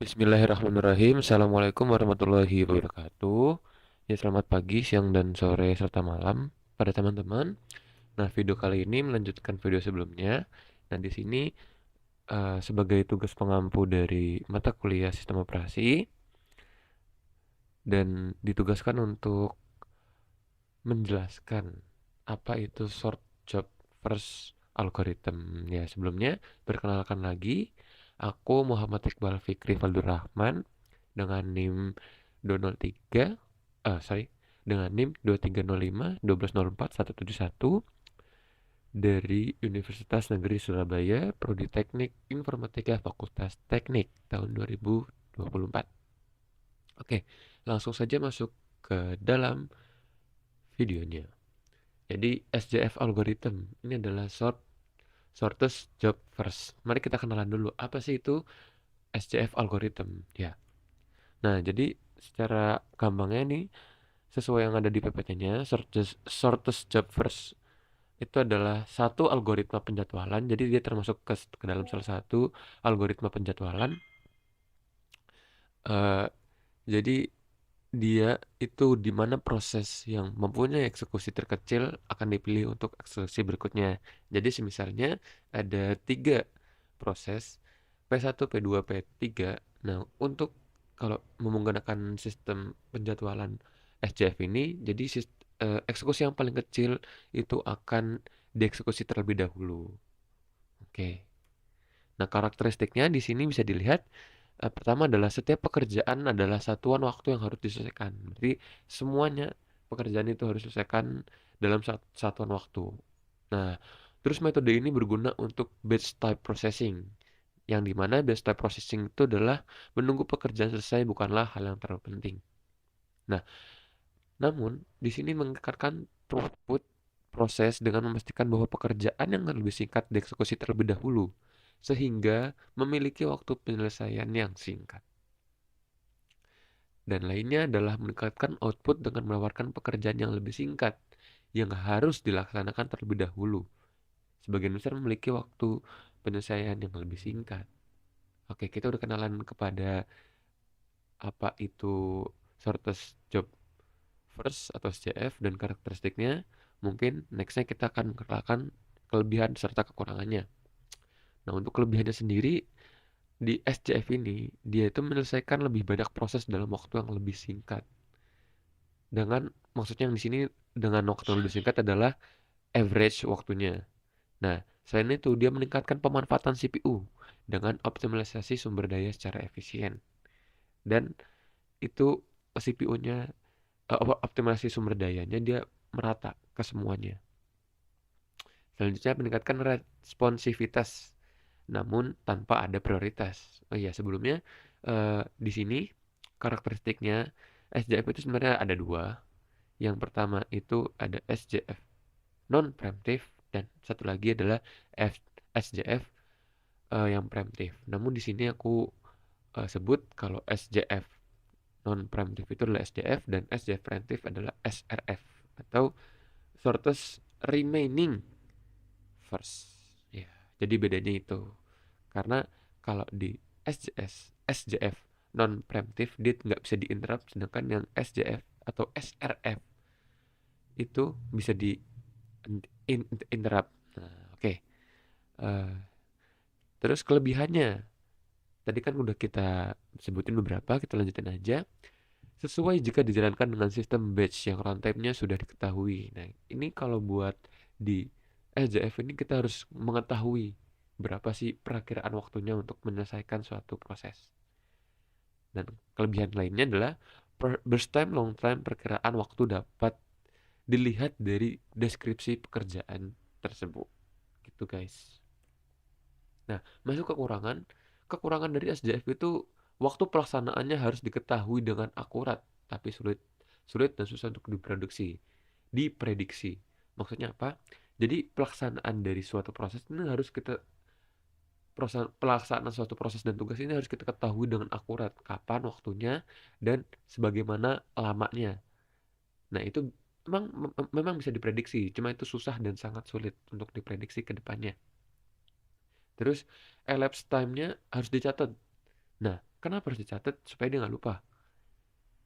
Bismillahirrahmanirrahim. Assalamualaikum warahmatullahi wabarakatuh. Ya, selamat pagi, siang, dan sore serta malam pada teman-teman. Nah, video kali ini melanjutkan video sebelumnya. Nah, di sini sebagai tugas pengampu dari mata kuliah sistem operasi dan ditugaskan untuk menjelaskan apa itu short job first algorithm. Ya, sebelumnya perkenalkan lagi, aku Muhammad Iqbal Fikri Faldur Rahman dengan NIM 203 dengan NIM 2305 1204171 dari Universitas Negeri Surabaya, Prodi Teknik Informatika Fakultas Teknik tahun 2024. Oke, langsung saja masuk ke dalam videonya. Jadi SJF algorithm ini adalah shortest job first. Mari kita kenalan dulu apa sih itu SJF algorithm ya. Nah, jadi secara gampangnya nih sesuai yang ada di PPT-nya, shortest job first itu adalah satu algoritma penjadwalan. Jadi dia termasuk ke dalam salah satu algoritma penjadwalan. Eh, jadi dia itu di mana proses yang mempunyai eksekusi terkecil akan dipilih untuk eksekusi berikutnya. Jadi misalnya ada tiga proses P1, P2, P3. Nah, untuk kalau menggunakan sistem penjadwalan SJF ini, jadi eksekusi yang paling kecil itu akan dieksekusi terlebih dahulu. Oke. Nah, karakteristiknya di sini bisa dilihat. Pertama adalah setiap pekerjaan adalah satuan waktu yang harus diselesaikan. Jadi semuanya pekerjaan itu harus diselesaikan dalam satuan waktu. Nah, terus metode ini berguna untuk batch type processing. Yang dimana batch type processing itu adalah menunggu pekerjaan selesai bukanlah hal yang terlalu penting. Nah, namun di sini mengekalkan throughput proses dengan memastikan bahwa pekerjaan yang lebih singkat dieksekusi terlebih dahulu, sehingga memiliki waktu penyelesaian yang singkat. Dan lainnya adalah meningkatkan output dengan menawarkan pekerjaan yang lebih singkat, yang harus dilaksanakan terlebih dahulu. Sebagian besar memiliki waktu penyelesaian yang lebih singkat. Oke, kita udah kenalan kepada apa itu shortest job first atau SJF dan karakteristiknya. Mungkin nextnya kita akan mengenalkan kelebihan serta kekurangannya. Nah, untuk kelebihannya sendiri di SJF ini dia itu menyelesaikan lebih banyak proses dalam waktu yang lebih singkat. Dengan maksudnya yang di sini dengan waktu yang lebih singkat adalah average waktunya. Nah, selain itu dia meningkatkan pemanfaatan CPU dengan optimalisasi sumber daya secara efisien. Dan itu CPU-nya optimalisasi sumber dayanya dia merata ke semuanya. Selanjutnya meningkatkan responsivitas namun tanpa ada prioritas. Oh iya, sebelumnya di sini karakteristiknya SJF itu sebenarnya ada dua. Yang pertama itu ada SJF non-preemptive dan satu lagi adalah SJF yang preemptive. Namun di sini aku sebut kalau SJF non-preemptive itu adalah SJF dan SJF preemptive adalah SRF atau shortest remaining first. Ya, jadi bedanya itu. Karena kalau di SJF non-preemptive dia nggak bisa di-interrupt, sedangkan yang SJF atau SRF itu bisa di-interrupt. Nah, oke. Eh, terus kelebihannya, tadi kan udah kita sebutin beberapa, kita lanjutin aja. Sesuai jika dijalankan dengan sistem batch yang runtime-nya sudah diketahui. Nah, ini kalau buat di SJF ini kita harus mengetahui berapa sih perakiraan waktunya untuk menyelesaikan suatu proses. Dan kelebihan lainnya adalah burst time, long time, perkiraan waktu dapat dilihat dari deskripsi pekerjaan tersebut. Gitu guys. Nah, masuk kekurangan. Kekurangan dari SJF itu waktu pelaksanaannya harus diketahui dengan akurat, tapi sulit sulit dan susah untuk diprediksi. Maksudnya apa? Jadi pelaksanaan dari suatu proses ini harus kita pelaksanaan suatu proses dan tugas ini harus kita ketahui dengan akurat kapan waktunya dan sebagaimana lamanya. Nah, itu memang bisa diprediksi, cuma itu susah dan sangat sulit untuk diprediksi ke depannya. Terus elapsed time-nya harus dicatat. Nah, Kenapa harus dicatat? Supaya dia nggak lupa.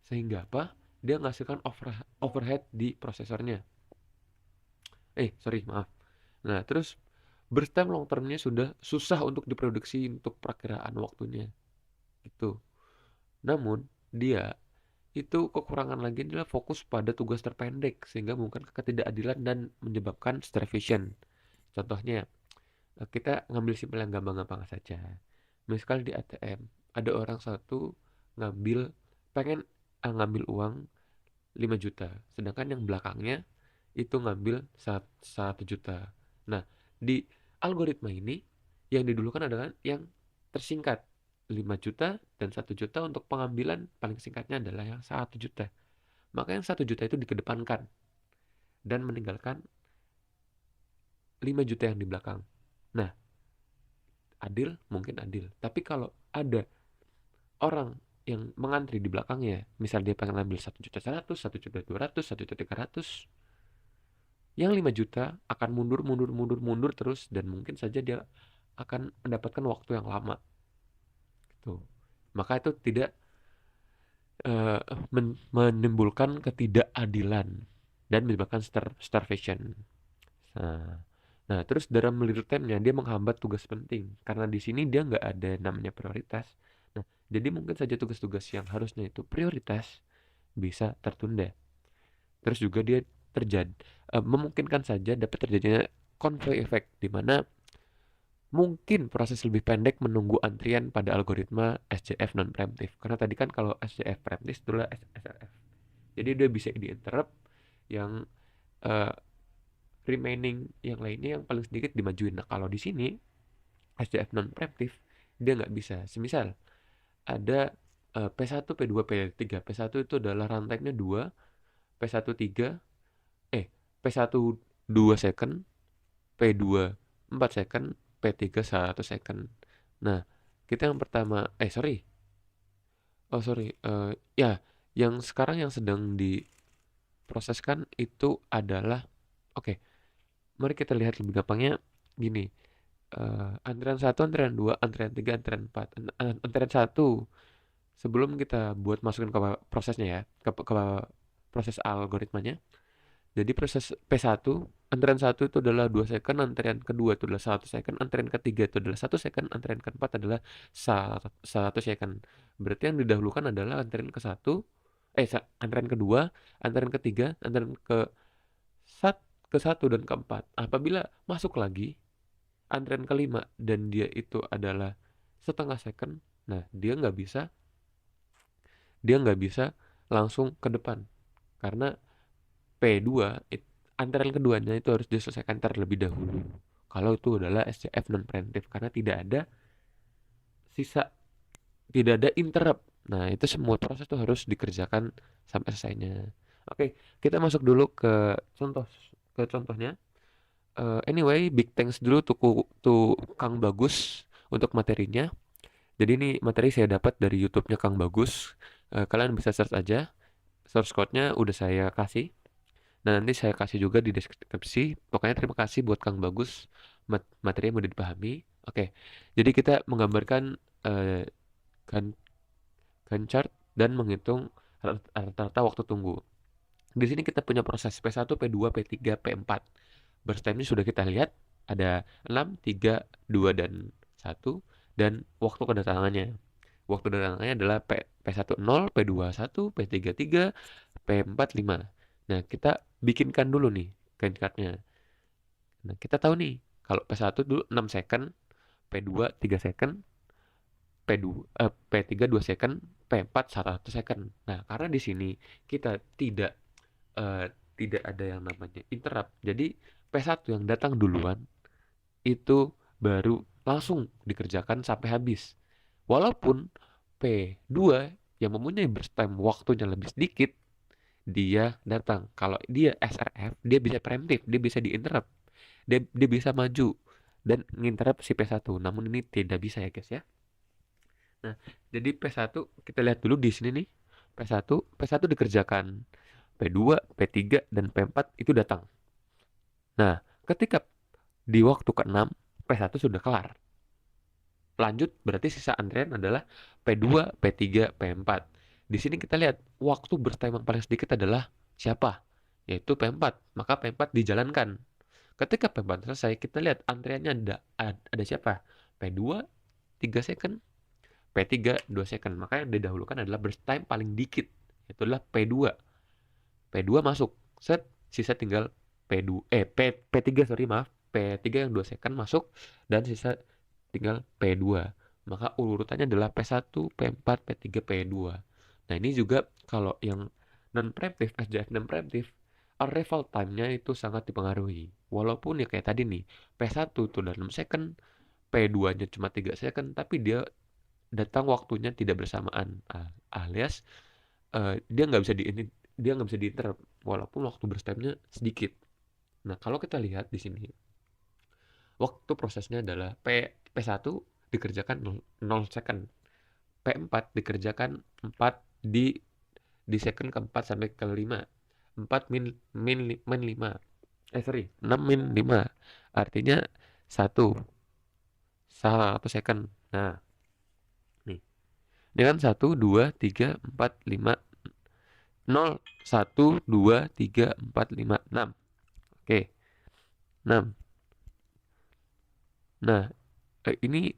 Sehingga apa? Dia menghasilkan overhead di prosesornya. Sorry, maaf. Nah, terus burst time long termnya sudah susah untuk diproduksi untuk perakiraan waktunya. Gitu. Namun, dia itu kekurangan lagi adalah fokus pada tugas terpendek sehingga mungkin ketidakadilan dan menyebabkan starvation. Contohnya, kita ngambil simpel yang gampang-gampang saja. Misal di ATM, ada orang satu ngambil pengen ngambil uang 5 juta, sedangkan yang belakangnya itu ngambil 1 juta. Nah, di algoritma ini yang didulukan adalah yang tersingkat 5 juta dan 1 juta untuk pengambilan paling singkatnya adalah yang 1 juta. Maka yang 1 juta itu dikedepankan dan meninggalkan 5 juta yang di belakang. Nah, adil? Mungkin adil. Tapi kalau ada orang yang mengantri di belakangnya, misal dia pengen ambil 1.100.000, 1.200.000, 1.300.000, yang 5 juta akan mundur terus dan mungkin saja dia akan mendapatkan waktu yang lama gitu. Maka itu tidak eh, menimbulkan ketidakadilan dan menyebabkan starvation. Nah, nah, terus dalam real time-nya dia menghambat tugas penting karena di sini dia nggak ada namanya prioritas. Nah, jadi mungkin saja tugas-tugas yang harusnya itu prioritas bisa tertunda. Terus juga dia terjadi memungkinkan saja dapat terjadinya convoy effect di mana mungkin proses lebih pendek menunggu antrian pada algoritma SJF non preemptive. Karena tadi kan kalau SJF preemptive itu adalah SRF. Jadi dia bisa di interrupt yang eh, remaining yang lainnya yang paling sedikit dimajuin. Nah, kalau di sini SJF non preemptive dia nggak bisa. Semisal ada P1, P2, P3. P1 itu adalah runtime-nya 2, P1 3, P1 2 second, P2 4 second, P3 1 second. Nah, kita yang pertama, sorry, ya, yang sekarang yang sedang diproseskan itu adalah, oke, mari kita lihat lebih gampangnya gini, antrian 1, antrian 2, antrian 3, antrian 4, antrian 1, sebelum kita buat masukin ke prosesnya ya, ke proses algoritmanya. Jadi proses P1, antrian 1 itu adalah 2 second, antrian kedua itu adalah 1 second, antrian ketiga itu adalah 1 second, antrian keempat adalah 1 second. Berarti yang didahulukan adalah antrian antrian kedua, antrian ketiga, antrian ke satu dan keempat. Apabila masuk lagi antrian kelima dan dia itu adalah setengah second, nah dia nggak bisa langsung ke depan karena P2 antrian keduanya itu harus diselesaikan terlebih dahulu. Kalau itu adalah SCF non preemptive karena sisa tidak ada interrupt. Nah, itu semua proses itu harus dikerjakan sampai selesainya. Oke, kita masuk dulu ke contohnya. Anyway, big thanks dulu to Kang Bagus untuk materinya. Jadi ini materi saya dapat dari YouTube-nya Kang Bagus. Kalian bisa search aja. Source code-nya udah saya kasih. Nah, nanti saya kasih juga di deskripsi. Pokoknya terima kasih buat Kang Bagus. Materi yang mudah dipahami. Oke, jadi kita menggambarkan eh, kan, chart dan menghitung rata-rata waktu tunggu. Di sini kita punya proses P1, P2, P3, P4. Burst time-nya sudah kita lihat. Ada 6, 3, 2, dan 1. Dan waktu kedatangannya. Waktu kedatangannya adalah P1 0, P2 1, P3 3, P4 5. Nah, kita bikinkan dulu nih kan chart-nya. Nah, kita tahu nih, kalau P1 dulu 6 second, P2 3 second, P3 2 second, P4 1 second. Nah, karena di sini kita eh, tidak ada yang namanya interrupt. Jadi P1 yang datang duluan itu baru langsung dikerjakan sampai habis. Walaupun P2 yang mempunyai burst time waktunya lebih sedikit, dia datang. Kalau dia SRF, dia bisa preemptif, dia bisa diinterrupt. Dia bisa maju dan nginterrupt si P1. Namun ini tidak bisa ya guys ya. Nah, jadi P1 kita lihat dulu di sini nih. P1 dikerjakan. P2, P3 dan P4 itu datang. Nah, ketika di waktu ke-6 P1 sudah kelar. lanjut berarti sisa antrian adalah P2, P3, P4. Di sini kita lihat waktu bertime yang paling sedikit adalah siapa? Yaitu P4. Maka P4 dijalankan. Ketika P4 selesai, kita lihat antriannya ada siapa? P2 3 second, P3 2 second. Maka yang didahulukan adalah burst time paling dikit, yaitu adalah P2. P2 masuk. Set, sisa tinggal P2 P3 sorry maaf. P3 yang 2 second masuk dan sisa tinggal P2. Maka urutannya adalah P1, P4, P3, P2. Nah, ini juga kalau yang non preemptive, SJF non preemptive, arrival time-nya itu sangat dipengaruhi. Walaupun ya kayak tadi nih, P1 tuh udah 6 second, P2-nya cuma 3 second, tapi dia datang waktunya tidak bersamaan. Alias dia nggak bisa dia nggak bisa diinterrupt walaupun waktu berstep-nya sedikit. Nah, kalau kita lihat di sini, waktu prosesnya adalah P1 dikerjakan 0 second, P4 dikerjakan 4 di second keempat sampai kelima, 4 min 5, sorry, 6 min 5, artinya 1 second. Nah, nih, ini kan 1, 2, 3, 4, 5, 0, 1, 2, 3, 4, 5, 6. Oke, 6. Nah, ini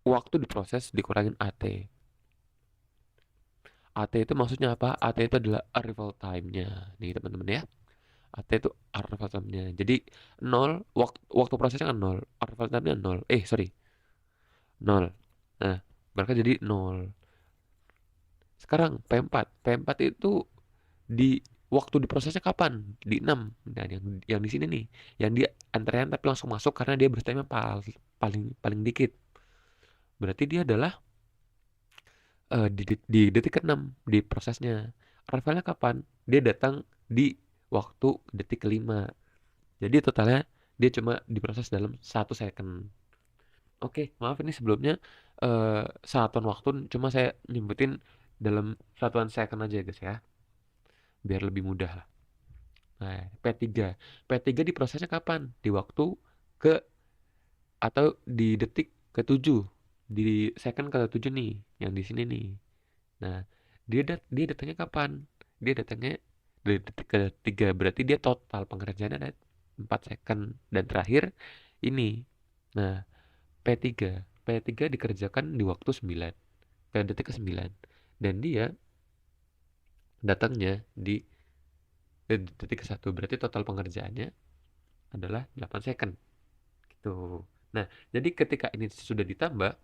waktu diproses dikurangin AT. AT itu maksudnya apa? AT itu adalah arrival time-nya. Nih teman-teman ya. AT itu arrival time-nya. Jadi 0, waktu prosesnya kan 0. Arrival time-nya 0. Sorry. 0. Nah, berarti jadi 0. Sekarang P4. P4 itu di waktu diprosesnya kapan? Di 6. Nah, yang di sini nih, yang dia antrean tapi langsung masuk karena dia bertanya paling dikit. Berarti dia adalah di detik ke-6 di prosesnya. Arrivalnya kapan? Dia datang di waktu detik kelima. Jadi totalnya dia cuma diproses dalam 1 second. Oke, maaf ini sebelumnya satuan waktu cuma saya nyebutin dalam satuan second aja ya guys ya. Biar lebih mudah lah. Nah, P3. P3 diprosesnya kapan? Di waktu ke atau di detik ke-7. Di second ke-7 nih, yang di sini nih. Nah, dia datangnya kapan? Dia datangnya dari detik ke-3. Berarti dia total pengerjaannya ada 4 second. Dan terakhir ini. Nah, P3. P3 dikerjakan di waktu 9. Pada detik ke-9. Dan dia datangnya di detik ke-1. Berarti total pengerjaannya adalah 8 second. Gitu. Nah, jadi ketika ini sudah ditambah,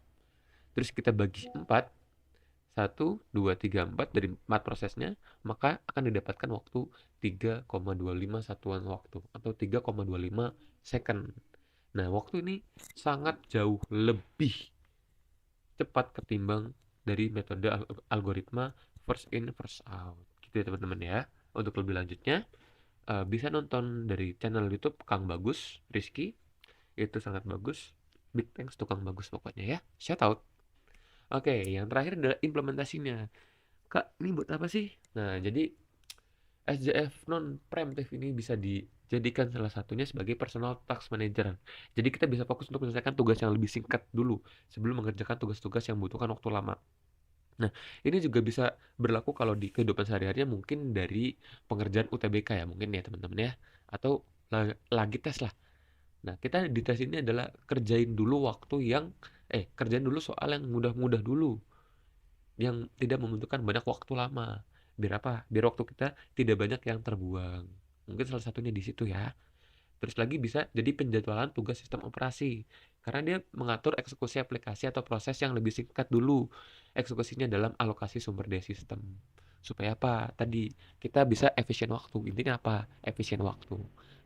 terus kita bagi 4, 1, 2, 3, 4 dari 4 prosesnya, maka akan didapatkan waktu 3,25 satuan waktu atau 3,25 second. Nah, waktu ini sangat jauh lebih cepat ketimbang dari metode algoritma first in first out. Gitu ya teman-teman ya. Untuk lebih lanjutnya, bisa nonton dari channel YouTube Kang Bagus Rizky. Itu sangat bagus. Big thanks to Kang Bagus pokoknya ya. Shout out. Oke, yang terakhir adalah implementasinya. Kak, ini buat apa sih? Nah, jadi SJF non preemptive ini bisa dijadikan salah satunya sebagai personal task manager. Jadi kita bisa fokus untuk menyelesaikan tugas yang lebih singkat dulu sebelum mengerjakan tugas-tugas yang membutuhkan waktu lama. Nah, ini juga bisa berlaku kalau di kehidupan sehari-harinya mungkin dari pengerjaan UTBK ya, mungkin ya teman-teman ya. Atau lagi tes lah. Nah, kita di tes ini adalah kerjain dulu soal yang mudah-mudah dulu, yang tidak membutuhkan banyak waktu lama. Biar apa? Biar waktu kita tidak banyak yang terbuang. Mungkin salah satunya di situ ya. Terus lagi bisa jadi penjadwalan tugas sistem operasi. Karena dia mengatur eksekusi aplikasi atau proses yang lebih singkat dulu. Eksekusinya dalam alokasi sumber daya sistem. Supaya apa? Tadi kita bisa efisien waktu. Intinya apa? Efisien waktu.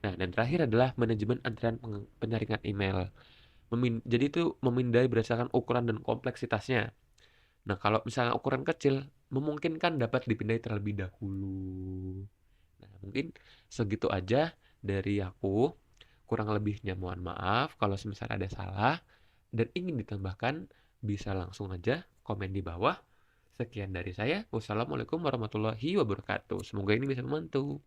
Nah, dan terakhir adalah manajemen antrian penyaringan email. Jadi itu memindai berdasarkan ukuran dan kompleksitasnya. Nah, kalau misalnya ukuran kecil, memungkinkan dapat dipindai terlebih dahulu. Nah, mungkin segitu aja dari aku. Kurang lebihnya mohon maaf kalau semisal ada salah dan ingin ditambahkan bisa langsung aja komen di bawah. Sekian dari saya. Wassalamualaikum warahmatullahi wabarakatuh. Semoga ini bisa membantu.